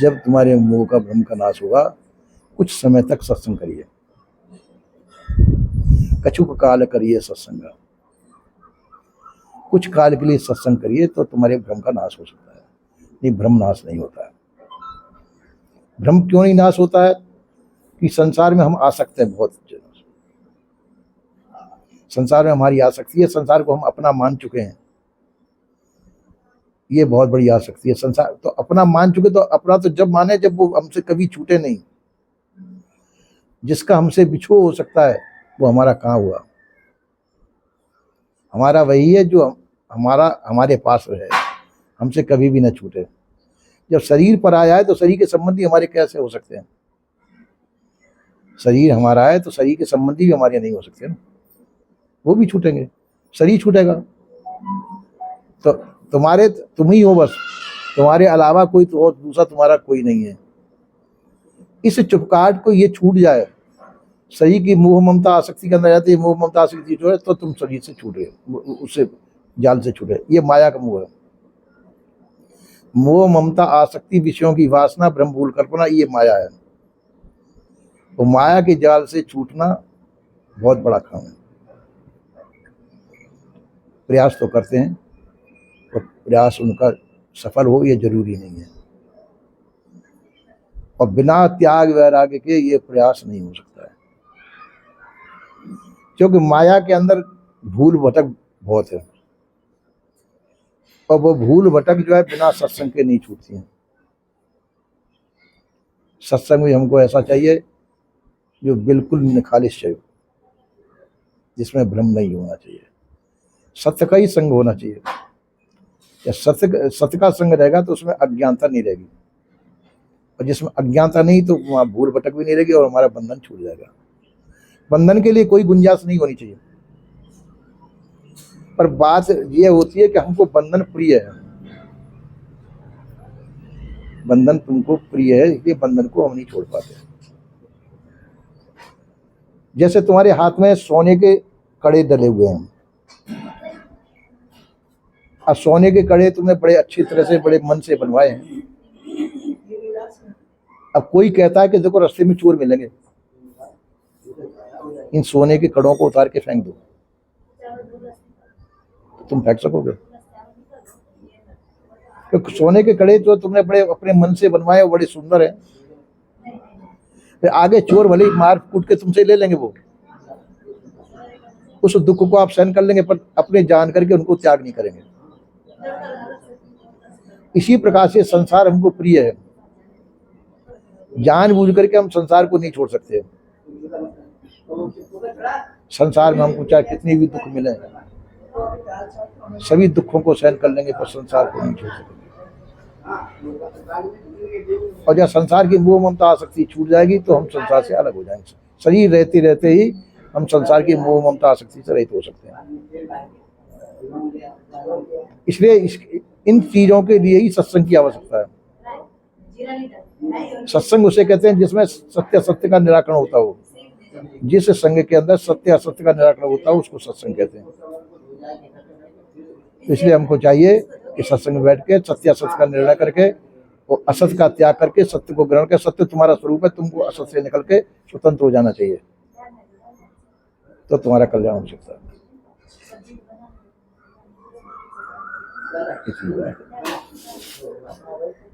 जब तुम्हारे मोह का भ्रम का नाश होगा, कुछ समय तक सत्संग करिए, कछुक काल करिए सत्संग, कुछ काल के लिए सत्संग करिए तो तुम्हारे भ्रम का नाश हो सकता है। नहीं, भ्रम नाश नहीं होता है। भ्रम क्यों नहीं नाश होता है? कि संसार में हम आसक्त हैं बहुत। संसार में हमारी आसक्ति है, संसार को हम अपना मान चुके हैं। ये बहुत बड़ी आसक्ति है। संसार तो अपना मान चुके, तो अपना तो जब माने जब वो हमसे कभी छूटे नहीं। जिसका हमसे बिछो हो सकता है वो हमारा कहाँ हुआ? हमारा वही है जो हमारे पास रहे, हमसे कभी भी न छूटे। जब शरीर पर आया है तो शरीर के संबंधी हमारे कैसे हो सकते हैं? शरीर हमारा है तो शरीर के संबंधी भी हमारे नहीं हो सकते ना, वो भी छूटेंगे, शरीर छूटेगा। तो तुम ही हो, बस तुम्हारे अलावा कोई तो और दूसरा तुम्हारा कोई नहीं है। इस चुपकाट को ये छूट जाए, शरीर की मोह ममता आसक्ति के अंदर जाती है, मोह ममता आसक्ति जो है तो तुम शरीर से छूटे, उससे जाल से छूटे। ये माया का मोह है। मोह ममता आसक्ति, विषयों की वासना, भ्रम भूल कल्पना, ये माया है। तो माया के जाल से छूटना बहुत बड़ा काम है। प्रयास तो करते हैं, और प्रयास उनका सफल हो ये जरूरी नहीं है। और बिना त्याग वैराग्य के ये प्रयास नहीं हो सकता है, क्योंकि माया के अंदर भूल भटक बहुत है। और वो भूल भटक जो है बिना सत्संग के नहीं छूटती है। सत्संग भी हमको ऐसा चाहिए जो बिल्कुल निखालिश चाहिए, जिसमें भ्रम नहीं होना चाहिए। सत्य का ही संग होना चाहिए। या सत्य का संग रहेगा तो उसमें अज्ञानता नहीं रहेगी, और जिसमें अज्ञानता नहीं तो वहाँ भूल भटक भी नहीं रहेगी और हमारा बंधन छूट जाएगा। बंधन के लिए कोई गुंजाइश नहीं होनी चाहिए। पर बात ये होती है कि हमको बंधन प्रिय है, बंधन तुमको प्रिय है, इसलिए बंधन को हम नहीं छोड़ पाते। जैसे तुम्हारे हाथ में सोने के कड़े डले हुए हैं, अब सोने के कड़े तुमने बड़े अच्छी तरह से बड़े मन से बनवाए हैं। अब कोई कहता है कि देखो रास्ते में चोर मिलेंगे, इन सोने के कड़ों को उतार के फेंक दो, तो तुम फेंक सकोगे? क्योंकि सोने के कड़े जो तुमने बड़े अपने मन से बनवाए वो बड़े सुंदर हैं। फिर आगे चोर भले मार कूट के तुमसे ले लेंगे, वो उस दुख को आप सहन कर लेंगे, पर अपने जान करके उनको त्याग नहीं करेंगे। इसी प्रकार से संसार हमको प्रिय है, जानबूझ करके हम संसार को नहीं छोड़ सकते। संसार में हमको चाहे कितनी भी दुख मिले, सभी दुखों को सहन कर लेंगे, पर संसार को नहीं छोड़ सकेंगे। और जब संसार की मोह ममता आसक्ति छूट जाएगी तो हम संसार से अलग हो जाएंगे। शरीर रहते रहते ही हम संसार की मोह ममता आसक्ति से रहित हो सकते हैं। इसलिए इन चीजों के लिए ही सत्संग की आवश्यकता है। सत्संग उसे कहते हैं जिसमें सत्य असत्य का निराकरण होता हो। जिस संग के अंदर सत्य असत्य का निराकरण होता हो उसको सत्संग कहते हैं। इसलिए हमको चाहिए कि सत्संग में बैठ के सत्य असत्य का निर्णय करके और असत्य का त्याग करके सत्य को ग्रहण कर। सत्य तुम्हारा स्वरूप है, तुमको असत्य से निकल के स्वतंत्र हो जाना चाहिए, तो तुम्हारा कल्याण हो सकता है।